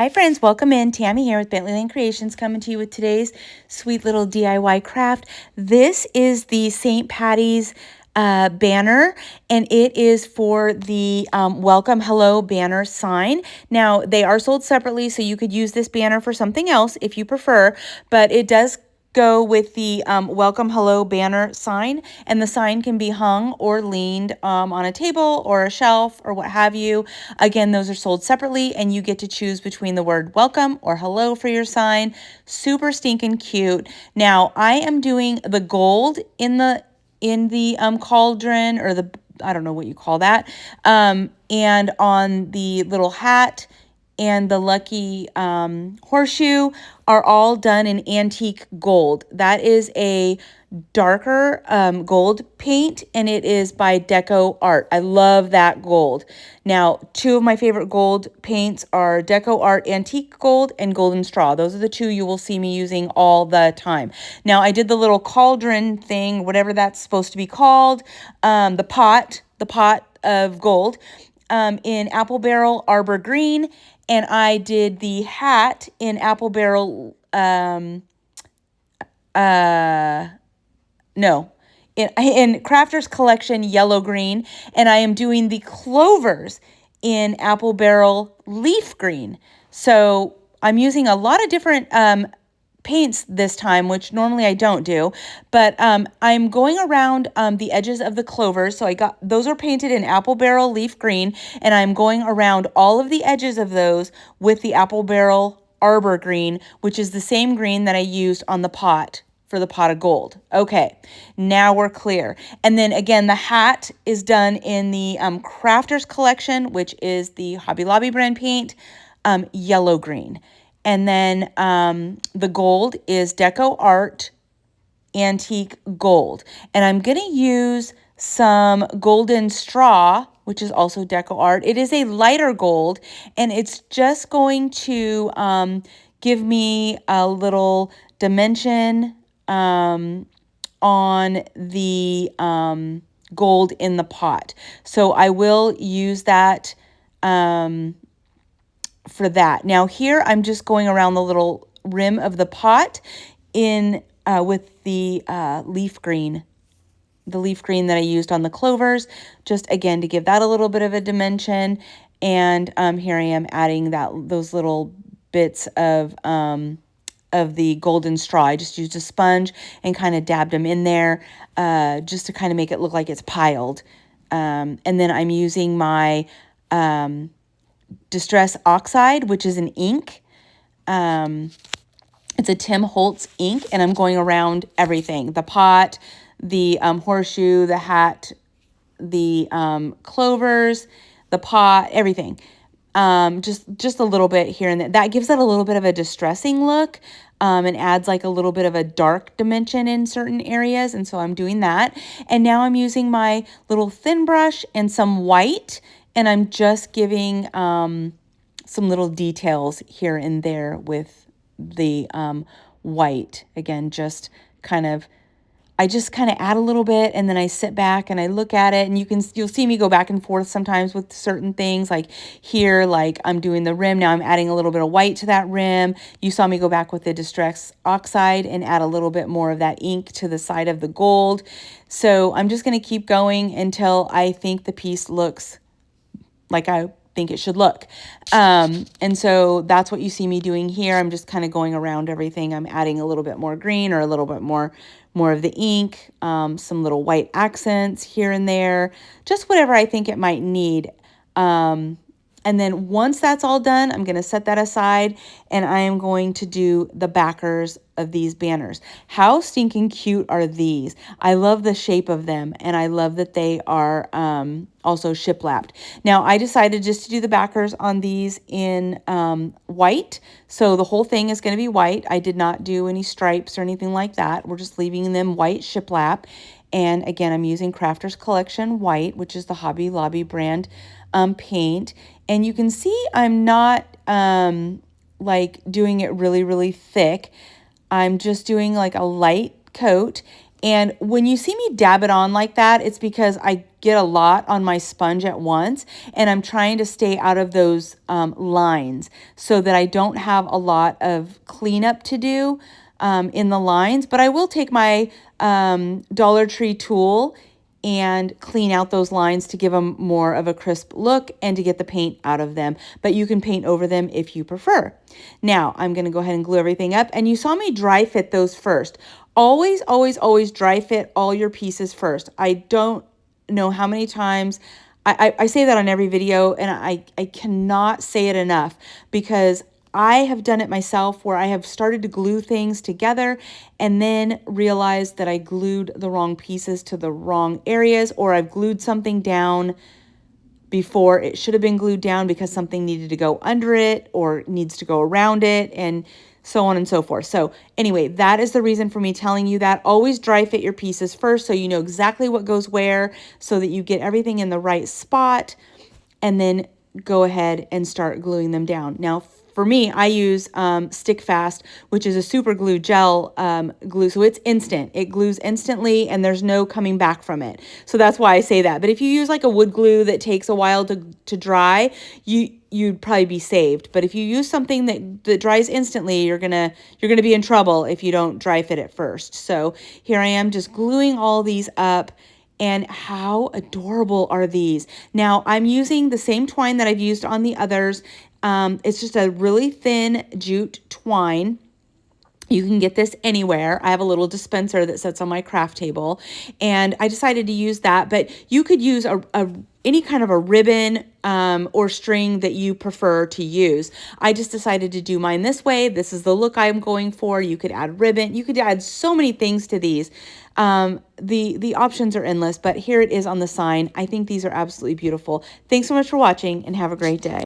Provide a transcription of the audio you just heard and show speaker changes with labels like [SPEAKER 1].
[SPEAKER 1] Hi friends, welcome in. Tammy here with Bentley Lane Creations coming to you with today's sweet little DIY craft. This is the St. Patty's banner, and it is for the Welcome Hello banner sign. Now, they are sold separately, so you could use this banner for something else if you prefer, but it does go with the Welcome Hello banner sign, and the sign can be hung or leaned on a table or a shelf or what have you. Again, those are sold separately, and you get to choose between the word welcome or hello for your sign. Super stinking cute. Now, I am doing the gold in the cauldron, or the, I don't know what you call that, and on the little hat and the lucky horseshoe are all done in antique gold. That is a darker gold paint, and it is by Deco Art. I love that gold. Now, two of my favorite gold paints are Deco Art Antique Gold and Golden Straw. Those are the two you will see me using all the time. Now, I did the little cauldron thing, whatever that's supposed to be called, the pot of gold, in Apple Barrel Arbor Green, and I did the hat in Apple Barrel, in Crafter's Collection Yellow Green, and I am doing the clovers in Apple Barrel Leaf Green. So I'm using a lot of different paints this time, which normally I don't do, but I'm going around the edges of the clovers. So those are painted in Apple Barrel Leaf Green, and I'm going around all of the edges of those with the Apple Barrel Arbor Green, which is the same green that I used on the pot for the pot of gold. Okay, now we're clear. And then again, the hat is done in the Crafter's Collection, which is the Hobby Lobby brand paint, yellow green. And then the gold is Deco Art Antique Gold. And I'm going to use some Golden Straw, which is also Deco Art. It is a lighter gold, and it's just going to give me a little dimension on the gold in the pot. So I will use that for that. Now here I'm just going around the little rim of the pot in with the leaf green that I used on the clovers, just again to give that a little bit of a dimension. And here I am adding those little bits of the golden straw. I just used a sponge and kind of dabbed them in there just to kind of make it look like it's piled. And then I'm using my Distress Oxide, which is an ink. It's a Tim Holtz ink, and I'm going around everything. The pot, the horseshoe, the hat, the clovers, the pot, everything. Just a little bit here and there. That gives it a little bit of a distressing look, and adds like a little bit of a dark dimension in certain areas. And so I'm doing that. And now I'm using my little thin brush and some white, and I'm just giving some little details here and there with the white. Again, I just kind of add a little bit, and then I sit back and I look at it, and you'll see me go back and forth sometimes with certain things. Like here, like I'm doing the rim. Now I'm adding a little bit of white to that rim. You saw me go back with the Distress Oxide and add a little bit more of that ink to the side of the gold. So I'm just going to keep going until I think the piece looks like I think it should look. And so that's what you see me doing here. I'm just kind of going around everything. I'm adding a little bit more green or a little bit more of the ink, some little white accents here and there, just whatever I think it might need. And then once that's all done, I'm going to set that aside, and I am going to do the backers of these banners. How stinking cute are these? I love the shape of them, and I love that they are also shiplapped. Now, I decided just to do the backers on these in white, so the whole thing is going to be white. I did not do any stripes or anything like that. We're just leaving them white shiplap. And again, I'm using Crafter's Collection White, which is the Hobby Lobby brand paint. And you can see I'm not like doing it really, really thick. I'm just doing like a light coat. And when you see me dab it on like that, it's because I get a lot on my sponge at once, and I'm trying to stay out of those lines so that I don't have a lot of cleanup to do in the lines. But I will take my Dollar Tree tool and clean out those lines to give them more of a crisp look and to get the paint out of them. But you can paint over them if you prefer. Now, I'm going to go ahead and glue everything up. And you saw me dry fit those first. Always, always, always dry fit all your pieces first. I don't know how many times I say that on every video, and I cannot say it enough, because I have done it myself where I have started to glue things together and then realized that I glued the wrong pieces to the wrong areas, or I've glued something down before it should have been glued down because something needed to go under it or needs to go around it, and so on and so forth. So anyway, that is the reason for me telling you that. Always dry fit your pieces first so you know exactly what goes where, so that you get everything in the right spot, and then go ahead and start gluing them down. Now, for me, I use Stick Fast, which is a super glue gel glue. So it's instant. It glues instantly and there's no coming back from it. So that's why I say that. But if you use like a wood glue that takes a while to dry, you'd probably be saved. But if you use something that dries instantly, you're gonna be in trouble if you don't dry fit it first. So here I am just gluing all these up. And how adorable are these? Now, I'm using the same twine that I've used on the others. It's just a really thin jute twine. You can get this anywhere. I have a little dispenser that sits on my craft table, and I decided to use that. But you could use any kind of a ribbon or string that you prefer to use. I just decided to do mine this way. This is the look I'm going for. You could add ribbon. You could add so many things to these. The options are endless, but here it is on the sign. I think these are absolutely beautiful. Thanks so much for watching, and have a great day.